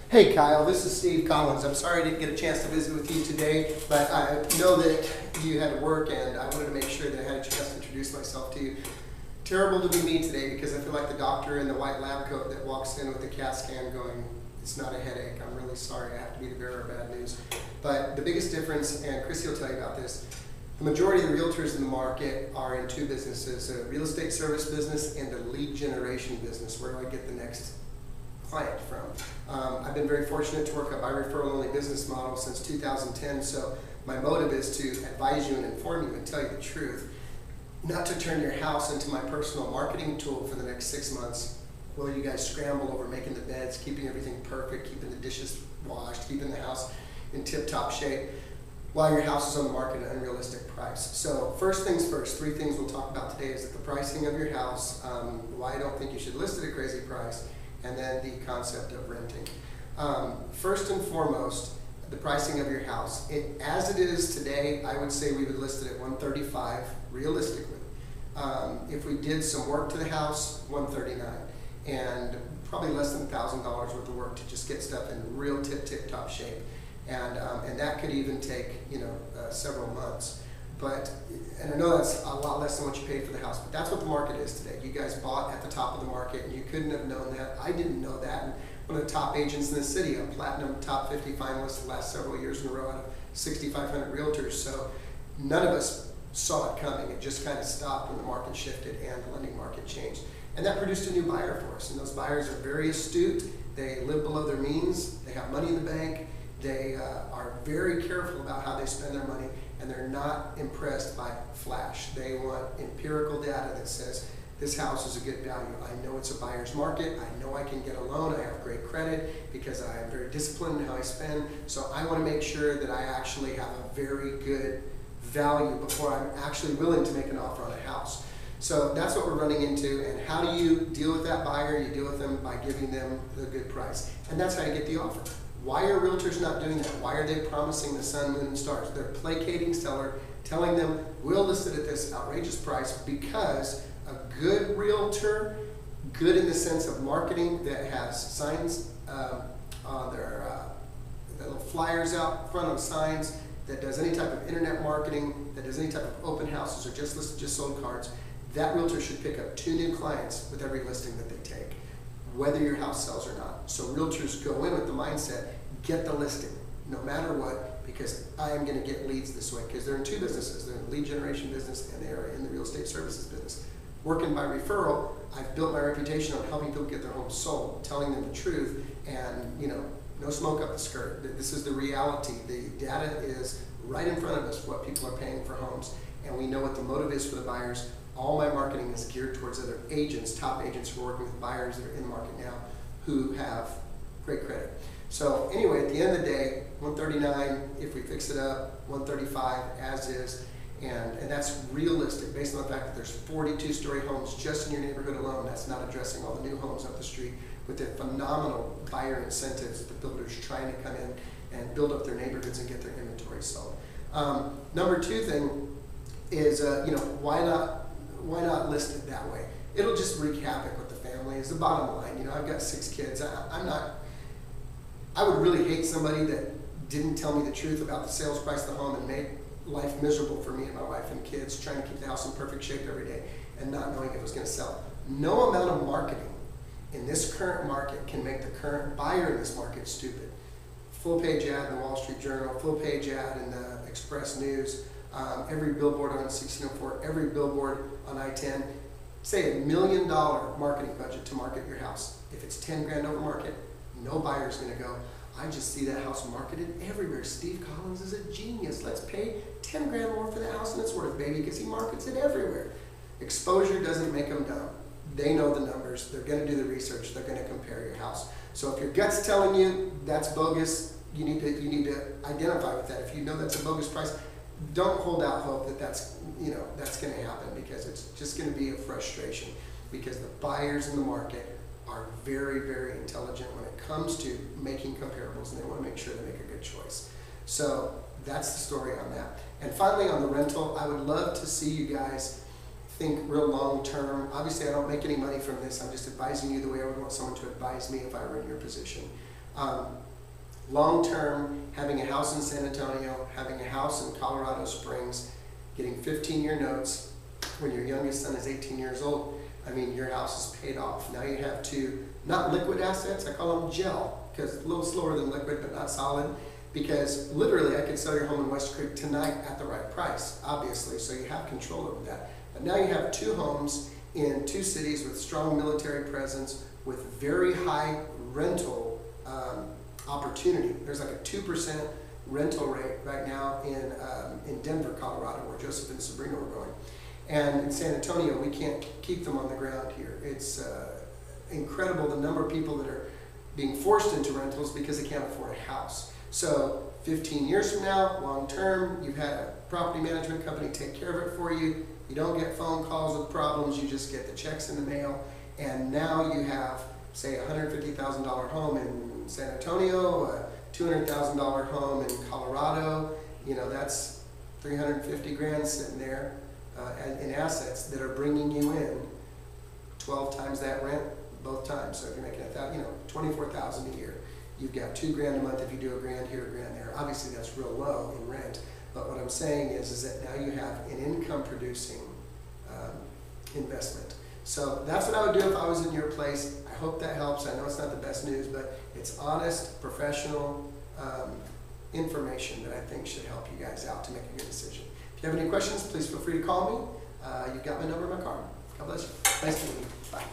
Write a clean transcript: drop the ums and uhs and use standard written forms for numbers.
Hey Kyle, this is Steve Collins. I'm sorry I didn't get a chance to visit with you today, but I know that you had to work and I wanted to make sure that I had a chance to introduce myself to you. Terrible to be me today because I feel like the doctor in the white lab coat that walks in with the CAT scan going, it's not a headache, I'm really sorry, I have to be the bearer of bad news. But the biggest difference, and Chrissy will tell you about this, the majority of the realtors in the market are in two businesses, a real estate service business and a lead generation business. Where do I get the next client from? I've been very fortunate to work a by referral only business model since 2010, so my motive is to advise you and inform you and tell you the truth, not to turn your house into my personal marketing tool for the next 6 months while you guys scramble over making the beds, keeping everything perfect, keeping the dishes washed, keeping the house in tip-top shape while your house is on the market at an unrealistic price. So first things first, 3 things we'll talk about today is that the pricing of your house, why I don't think you should list at a crazy price, and then the concept of renting. First and foremost, the pricing of your house. As it is today, I would say we would list it at $135 realistically. If we did some work to the house, $139, and probably less than $1,000 worth of work to just get stuff in real tip-top shape. And that could even take several months. And I know that's a lot less than what you paid for the house, but that's what the market is today. You guys bought at the top of the market, and you couldn't have known that. I didn't know that. And one of the top agents in the city, a platinum top 50 finalist the last several years in a row out of 6,500 realtors. So none of us saw it coming. It just kind of stopped when the market shifted and the lending market changed. And that produced a new buyer for us. And those buyers are very astute. They live below their means. They have money in the bank. They are very careful about how they spend their money, and they're not impressed by flash. They want empirical data that says this house is a good value. I know it's a buyer's market. I know I can get a loan. I have great credit because I am very disciplined in how I spend. So I want to make sure that I actually have a very good value before I'm actually willing to make an offer on a house. So that's what we're running into. And how do you deal with that buyer? You deal with them by giving them the good price. And that's how you get the offer. Why are realtors not doing that? Why are they promising the sun, moon, and stars? They're placating seller, telling them, we'll list it at this outrageous price because a good realtor, good in the sense of marketing that has signs on their little flyers out front of signs, that does any type of internet marketing, that does any type of open houses or just sold cards, that realtor should pick up 2 new clients with every listing that they take, whether your house sells or not. So realtors go in with the mindset, get the listing, no matter what, because I am going to get leads this way, because they're in 2 businesses. They're in the lead generation business and they are in the real estate services business. Working by referral, I've built my reputation on helping people get their homes sold, telling them the truth, and no smoke up the skirt. This is the reality. The data is right in front of us, what people are paying for homes, and we know what the motive is for the buyers. All my marketing is geared towards other agents, top agents who are working with buyers that are in the market now who have great credit. So anyway, at the end of the day, $139 if we fix it up, $135 as is, and that's realistic based on the fact that there's 42-story homes just in your neighborhood alone. That's not addressing all the new homes up the street with the phenomenal buyer incentives that the builders trying to come in and build up their neighborhoods and get their inventory sold. Number 2 thing is, why not list it that way? It'll just wreak havoc with the family is the bottom line. I've got 6 kids. I would really hate somebody that didn't tell me the truth about the sales price of the home and made life miserable for me and my wife and kids, trying to keep the house in perfect shape every day and not knowing if it was going to sell. No amount of marketing in this current market can make the current buyer in this market stupid. Full page ad in the Wall Street Journal, full page ad in the Express News, every billboard on 1604, every billboard on I-10. Say $1 million marketing budget to market your house. If it's 10 grand over market, no buyer's going to go, I just see that house marketed everywhere. Steve Collins is a genius. Let's pay 10 grand more for the house than it's worth, baby, because he markets it everywhere. Exposure doesn't make them dumb. They know the numbers. They're going to do the research. They're going to compare your house. So if your gut's telling you that's bogus, you need to identify with that. If you know that's a bogus price, don't hold out hope that that's going to happen, because it's just going to be a frustration, because the buyers in the market are very, very intelligent when it comes to making comparables, and they want to make sure they make a good choice. So that's the story on that. And finally, on the rental, I would love to see you guys think real long term. Obviously, I don't make any money from this. I'm just advising you the way I would want someone to advise me if I were in your position. Long-term, having a house in San Antonio, having a house in Colorado Springs, getting 15-year notes when your youngest son is 18 years old, I mean, your house is paid off. Now you have two, not liquid assets, I call them gel, because a little slower than liquid, but not solid. Because literally, I could sell your home in West Creek tonight at the right price, obviously, so you have control over that. But now you have two homes in two cities with strong military presence, with very high rental opportunity. There's like a 2% rental rate right now in Denver, Colorado, where Joseph and Sabrina were going. And in San Antonio, we can't keep them on the ground here. It's incredible the number of people that are being forced into rentals because they can't afford a house. So 15 years from now, long term, you've had a property management company take care of it for you. You don't get phone calls with problems, you just get the checks in the mail. And now you have, say, a $150,000 home in San Antonio, a $200,000 home in Colorado. You know, that's 350 grand sitting there in assets that are bringing you in 12 times that rent both times. So if you're making $24,000 a year, you've got $2 grand a month if you do a grand here, a grand there. Obviously that's real low in rent, but what I'm saying is that now you have an income producing investment. So that's what I would do if I was in your place. I hope that helps. I know it's not the best news, but it's honest, professional information that I think should help you guys out to make a good decision. If you have any questions, please feel free to call me. You've got my number in my card. God bless you. Nice meeting you. Bye.